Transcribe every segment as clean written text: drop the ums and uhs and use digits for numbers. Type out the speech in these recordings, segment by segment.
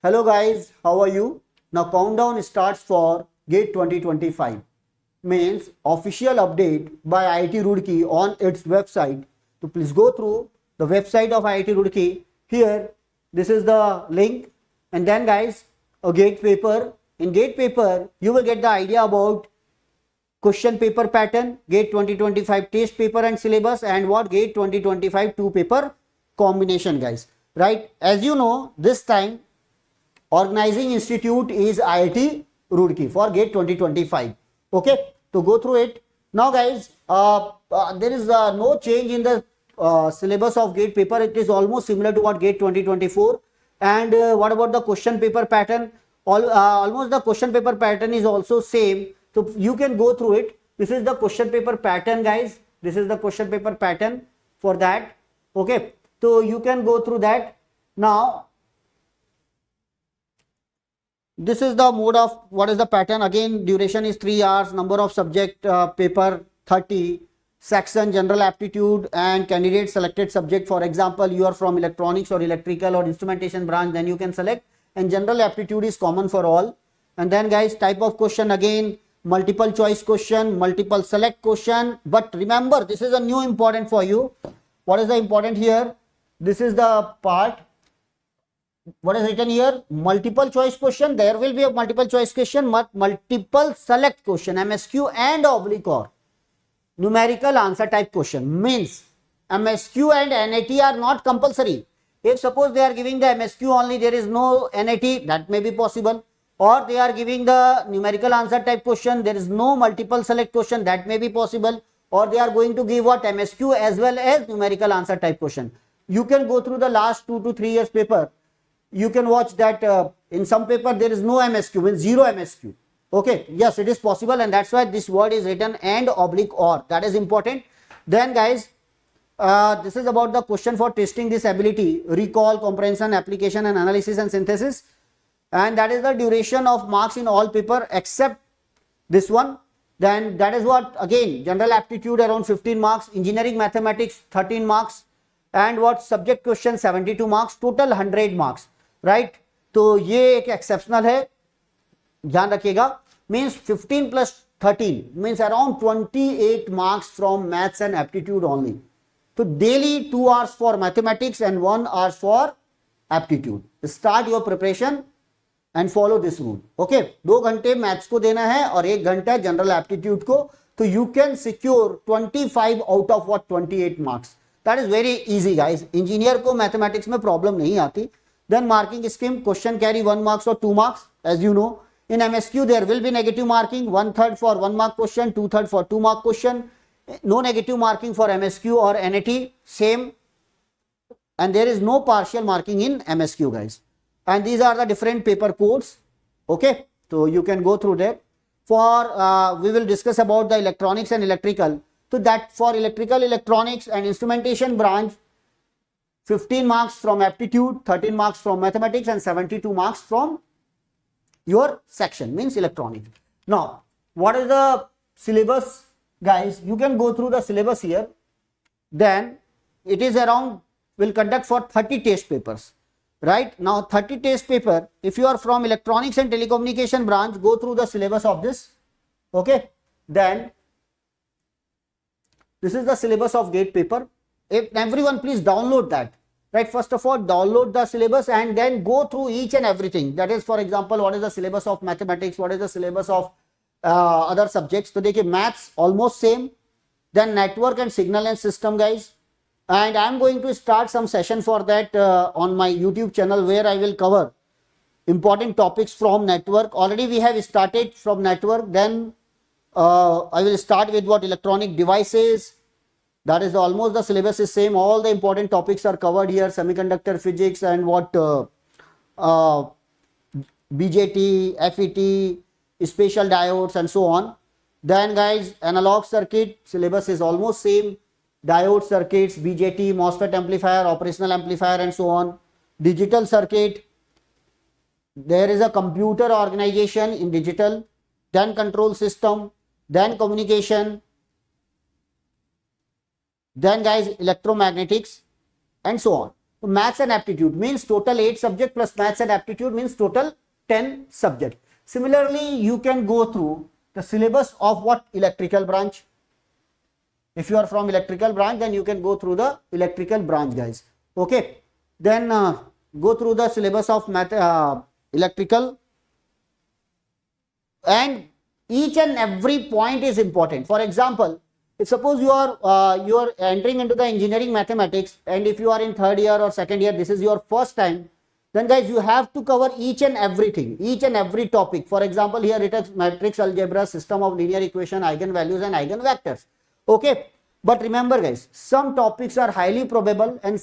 Hello guys, how are you? Now countdown starts for GATE 2025, means official update by IIT Roorkee on its website. So please go through the website of IIT Roorkee. Here, this is the link, and then guys, a GATE paper. In GATE paper, you will get the idea about question paper pattern, GATE 2025 test paper and syllabus, and what GATE 2025 two paper combination, guys. Right? As you know, this time organizing institute is IIT Roorkee for GATE 2025. Okay, to go through it now, guys. There is no change in the syllabus of GATE paper. It is almost similar to what GATE 2024. And what about the question paper pattern? Almost the question paper pattern is also same. So you can go through it. This is the question paper pattern, guys. This is the question paper pattern for that. Okay, so you can go through that. Now this is the mode of what is the pattern. Again, duration is 3 hours, number of subject paper 30, section general aptitude and candidate selected subject. For example, you are from electronics or electrical or instrumentation branch, then you can select, and general aptitude is common for all. And then guys, type of question, again multiple choice question, multiple select question. But remember, this is a new important for you. What is the important here? This is the part. What is written here? Multiple choice question. There will be a multiple choice question, multiple select question, MSQ and oblique or numerical answer type question. Means MSQ and NAT are not compulsory. If suppose they are giving the MSQ only, there is no NAT, that may be possible. Or they are giving the numerical answer type question, there is no multiple select question, that may be possible. Or they are going to give what? MSQ as well as numerical answer type question. You can go through the last 2 to 3 years paper. You can watch that in some paper there is no MSQ, means zero MSQ. Okay, yes, it is possible, and that's why this word is written and oblique or. That is important. Then guys, this is about the question for testing this ability: recall, comprehension, application and analysis and synthesis. And that is the duration of marks in all paper except this one. Then that is what, again, general aptitude around 15 marks, engineering mathematics 13 marks, and what subject question 72 marks, total 100 marks. Right तो ये एक exceptional है, ध्यान रखिएगा. Means 15 plus 13 means around 28 marks from maths and aptitude only. तो daily 2 hours for mathematics and 1 hour for aptitude. Start your preparation and follow this rule. Okay, 2 घंटे maths को देना है और 1 घंटा जनरल एप्टीट्यूड को. तो you can secure 25 out of what 28 marks. That is very easy guys. Engineer को mathematics में प्रॉब्लम नहीं आती. Then marking scheme, question carry 1 marks or 2 marks, as you know. In MSQ there will be negative marking, 1/3 for 1 mark question, 2/3 for 2 mark question. No negative marking for MSQ or NAT, same. And there is no partial marking in MSQ, guys. And these are the different paper codes. Okay, so you can go through that. For we will discuss about the electronics and electrical. So that for electrical, electronics and instrumentation branch, 15 marks from aptitude, 13 marks from mathematics and 72 marks from your section, means electronics. Now, what is the syllabus, guys? You can go through the syllabus here. Then it is around, will conduct for 30 test papers. Right? Now 30 test paper, if you are from electronics and telecommunication branch, go through the syllabus of this. Okay? Then this is the syllabus of GATE paper. If everyone please download that. Right, first of all download the syllabus and then go through each and everything. That is, for example, what is the syllabus of mathematics, what is the syllabus of other subjects. So देखिए maths almost same. Then network and signal and system, guys, and I am going to start some session for that on my YouTube channel, where I will cover important topics from network. Already we have started from network. Then I will start with what electronic devices. That is almost the syllabus is same. All the important topics are covered here: semiconductor physics and what BJT, FET, spatial diodes and so on. Then guys, analog circuit syllabus is almost same: diode circuits, BJT, MOSFET amplifier, operational amplifier and so on. Digital circuit, there is a computer organization in digital, then control system, then communication. Then guys, electromagnetics and so on. तो maths and aptitude means total 8 subject plus maths and aptitude means total 10 subject. Similarly, you can go through the syllabus of what electrical branch. If you are from electrical branch, then you can go through the electrical branch, guys. Okay. Then go through the syllabus of electrical, and each and every point is important. For example, if suppose you are entering into the engineering mathematics, and if you are in third year or second year, this is your first time, then guys you have to cover each and everything, each and every topic. For example, here it is matrix algebra, system of linear equation, eigenvalues and eigenvectors. Okay, but remember guys, some topics are highly probable and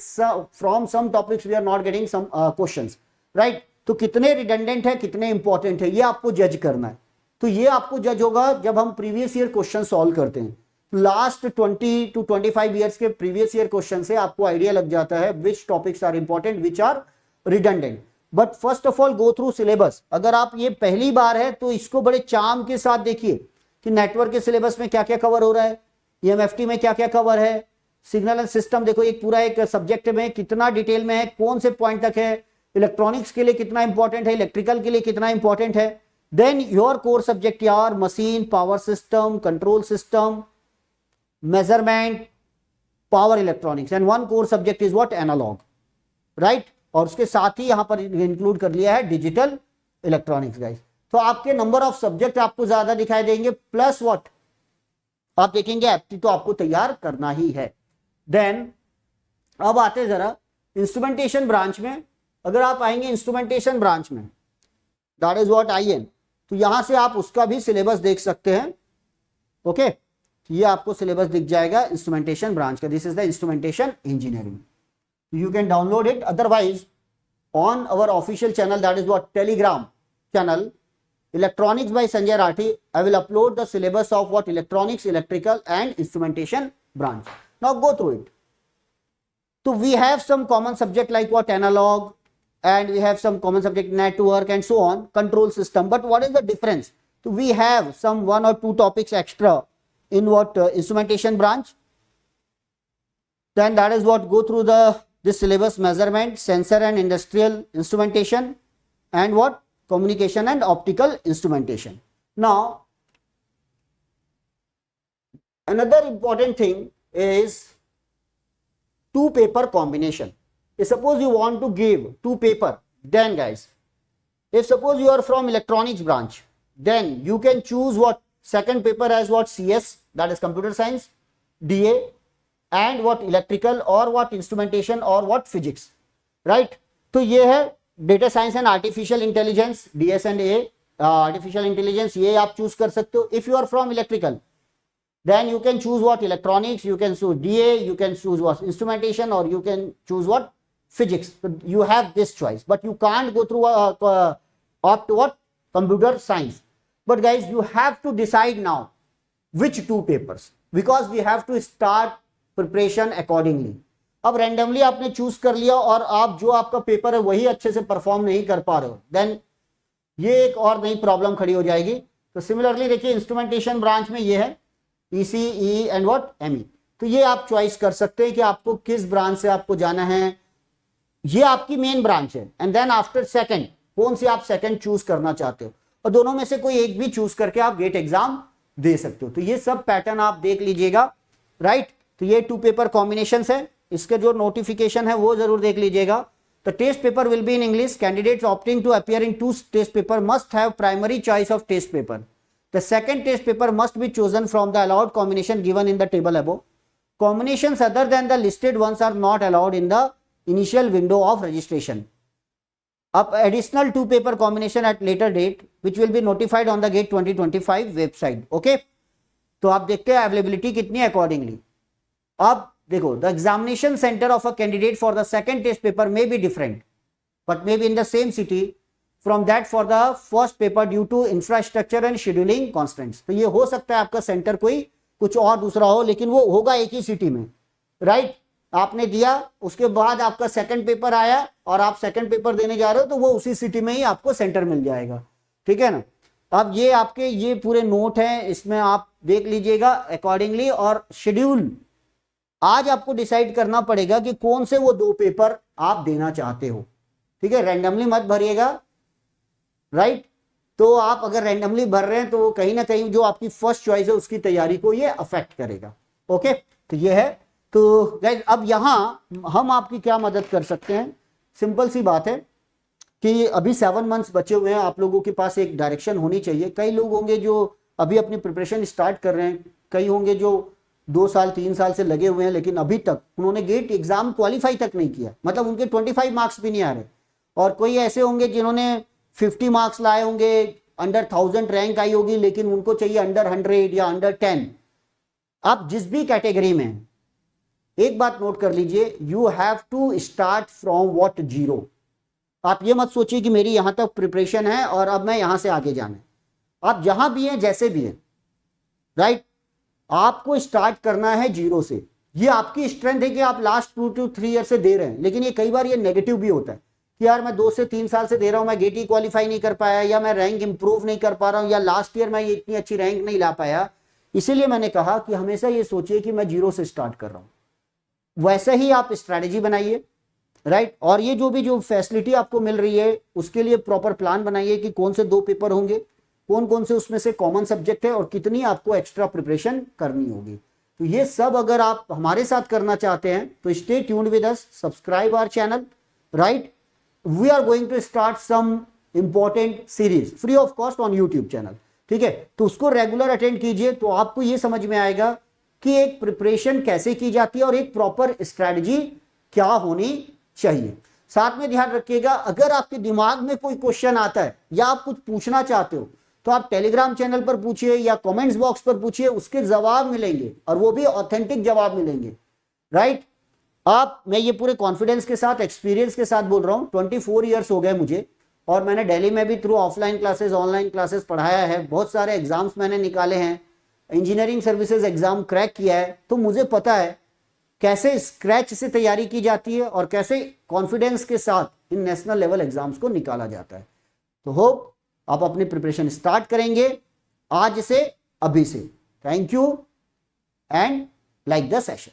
from some topics we are not getting some questions, right? तो कितने redundant है, कितने important है, ये आपको जज करना है. तो ये आपको जज होगा जब हम प्रीवियस ईयर क्वेश्चन सॉल्व करते हैं. लास्ट 20 to 25 ईयर्स के प्रीवियस ईयर क्वेश्चन से आपको आइडिया लग जाता है which topics are important, which are redundant. But first of all go through syllabus. अगर आप ये पहली बार है तो इसको बड़े चार्म के साथ देखिए कि नेटवर्क के सिलेबस में क्या क्या कवर हो रहा है, EMFT में क्या क्या कवर है, सिग्नल एंड सिस्टम देखो एक पूरा एक सब्जेक्ट में कितना डिटेल में है, कौन से पॉइंट तक है, इलेक्ट्रॉनिक्स के लिए कितना इंपॉर्टेंट है, इलेक्ट्रिकल के लिए कितना इंपॉर्टेंट है. देन योर कोर सब्जेक्ट यार machine, power system, control system, measurement, power electronics, and one core subject is what, analog, right. और उसके साथ ही यहां पर इंक्लूड कर लिया है डिजिटल इलेक्ट्रॉनिक्स गाइस. तो आपके नंबर ऑफ सब्जेक्ट आपको ज्यादा दिखाई देंगे, प्लस व्हाट आप देखेंगे एप्टी तो आपको तैयार करना ही है. देन अब आते जरा इंस्ट्रूमेंटेशन ब्रांच में. अगर आप आएंगे इंस्ट्रूमेंटेशन ब्रांच में, दैट इज व्हाट IN, तो यहां से आप उसका भी सिलेबस देख सकते हैं. ओके, ये आपको सिलेबस दिख जाएगा इंस्ट्रूमेंटेशन ब्रांच का. This is the instrumentation engineering. You can download it. Otherwise, on our official channel, that is what Telegram channel, Electronics by Sanjay Rathi, I will upload the syllabus of what electronics, electrical, and instrumentation branch. Now go through it. So we have some common subject like what analog, and we have some common subject network and so on, control system. But what is the difference? So we have some 1 or 2 topics extra in what instrumentation branch. Then that is what go through this syllabus: measurement, sensor and industrial instrumentation, and what communication and optical instrumentation. Now another important thing is 2 paper combination. If suppose you want to give 2 paper, then guys, if suppose you are from electronics branch, then you can choose what second paper as what CS, that is computer science, DA, and what electrical or what instrumentation or what physics, right? तो ये है data science and artificial intelligence, DS and A, artificial intelligence, ये आप choose कर सकते हो. If you are from electrical, then you can choose what electronics, you can choose DA, you can choose what instrumentation, or you can choose what physics. So you have this choice, but you can't go through opt what computer science. But guys, you have to decide now which 2 papers, because we have to start preparation accordingly. अब randomly आपने choose कर लिया और आप जो आपका paper है वही अच्छे से परफॉर्म नहीं कर पा रहे हो, देन ये एक और नई प्रॉब्लम खड़ी हो जाएगी. तो सिमिलरली देखिए इंस्ट्रूमेंटेशन ब्रांच में ये है EC, EE and what ME. तो ये आप चॉइस कर सकते हैं कि आपको किस ब्रांच से आपको जाना है. ये आपकी मेन ब्रांच है, एंड देन आफ्टर सेकंड कौन सी आप सेकंड चूज करना चाहते हो, और दोनों में से कोई एक भी चूज करके आप गेट एग्जाम दे सकते हो. तो ये सब पैटर्न आप देख लीजिएगा, राइट. तो ये 2 पेपर कॉम्बिनेशन है. इसके जो नोटिफिकेशन है वो जरूर देख लीजिएगा. The test paper will be in English. Candidates opting to appear in 2 test paper must have primary choice of test paper. The second test paper must be chosen from the allowed combination given in the table above. Combinations other than the listed ones are not allowed in the initial window of registration. Up additional 2 paper combination at later date which will be notified on the GATE 2025 website. Okay, तो आप देखते हैं availability कितनी है accordingly. अब देखो, the examination centre of a candidate for the second test paper may be different but may be in the same city from that for the first paper due to infrastructure and scheduling constants. तो ये हो सकता है आपका centre कोई कुछ और दूसरा हो, लेकिन वो होगा एक ही सिटी में, राइट. आपने दिया, उसके बाद आपका सेकंड पेपर आया और आप सेकंड पेपर देने जा रहे हो, तो वो उसी सिटी में ही आपको सेंटर मिल जाएगा. ठीक है ना. अब ये आपके ये पूरे नोट हैं, इसमें आप देख लीजिएगा अकॉर्डिंगली. और शेड्यूल आज आपको डिसाइड करना पड़ेगा कि कौन से वो 2 पेपर आप देना चाहते हो। ठीक है, रैंडमली मत भरिएगा, राइट। तो आप अगर रैंडमली भर रहे हैं तो कहीं ना कहीं जो आपकी फर्स्ट चॉइस है उसकी तैयारी को ये अफेक्ट करेगा। ओके, तो ये है। तो गाइस अब यहां हम आपकी क्या मदद कर सकते हैं, सिंपल सी बात है कि अभी 7 मंथ्स बचे हुए हैं, आप लोगों के पास एक डायरेक्शन होनी चाहिए। कई लोग होंगे जो अभी अपनी प्रिपरेशन स्टार्ट कर रहे हैं, कई होंगे जो 2 साल 3 साल से लगे हुए हैं, लेकिन अभी तक उन्होंने गेट एग्जाम क्वालिफाई तक नहीं किया, मतलब उनके 25 मार्क्स भी नहीं आ रहे। और कोई ऐसे होंगे जिन्होंने 50 मार्क्स लाए होंगे, अंडर 1000 रैंक आई होगी, लेकिन उनको चाहिए अंडर 100 या अंडर 10। आप जिस भी कैटेगरी में हैं, एक बात नोट कर लीजिए, you have to start from what, zero. आप ये मत सोचिए कि मेरी यहां तक प्रिपरेशन है और अब मैं यहां से आगे जाना है। आप जहां भी हैं, जैसे भी हैं, राइट, आपको स्टार्ट करना है जीरो से। ये आपकी स्ट्रेंथ है कि आप लास्ट 2 to 3 ईयर से दे रहे हैं, लेकिन ये कई बार ये नेगेटिव भी होता है कि यार मैं 2 से 3 साल से दे रहा हूं, मैं गेटी क्वालिफाई नहीं कर पाया, या मैं रैंक इंप्रूव नहीं कर पा रहा हूं, या लास्ट ईयर मैं ये इतनी अच्छी रैंक नहीं ला पाया। इसीलिए मैंने कहा कि हमेशा ये सोचिए कि मैं जीरो से स्टार्ट कर रहा हूं। वैसे ही आप स्ट्रैटेजी बनाइए, राइट। और ये जो फैसिलिटी आपको मिल रही है उसके लिए प्रॉपर प्लान बनाइए कि कौन से 2 पेपर होंगे, कौन कौन से उसमें से कॉमन सब्जेक्ट है, और कितनी आपको एक्स्ट्रा प्रिपरेशन करनी होगी। तो ये सब अगर आप हमारे साथ करना चाहते हैं तो stay tuned with us, subscribe our channel, right. We are going to start some important series free of cost on YouTube channel. ठीक है, तो उसको रेगुलर अटेंड कीजिए, तो आपको ये समझ में आएगा कि एक प्रिपरेशन कैसे की जाती है और एक प्रॉपर स्ट्रैटेजी क्या होनी चाहिए। साथ में ध्यान रखिएगा, अगर आपके दिमाग में कोई क्वेश्चन आता है या आप कुछ पूछना चाहते हो तो आप टेलीग्राम चैनल पर पूछिए या कमेंट्स बॉक्स पर पूछिए, उसके जवाब मिलेंगे और वो भी ऑथेंटिक जवाब मिलेंगे, राइट। मैं ये पूरे कॉन्फिडेंस के साथ, एक्सपीरियंस के साथ बोल रहा हूं। 24 ईयर्स हो गए मुझे, और मैंने दिल्ली में भी through offline classes, online classes पढ़ाया है, बहुत सारे एग्जाम्स मैंने निकाले हैं, इंजीनियरिंग सर्विसेज एग्जाम क्रैक किया है। तो मुझे पता है कैसे स्क्रैच से तैयारी की जाती है और कैसे कॉन्फिडेंस के साथ इन नेशनल लेवल एग्जाम्स को निकाला जाता है। तो होप आप अपनी प्रिपरेशन स्टार्ट करेंगे आज से, अभी से। Thank you and like the session.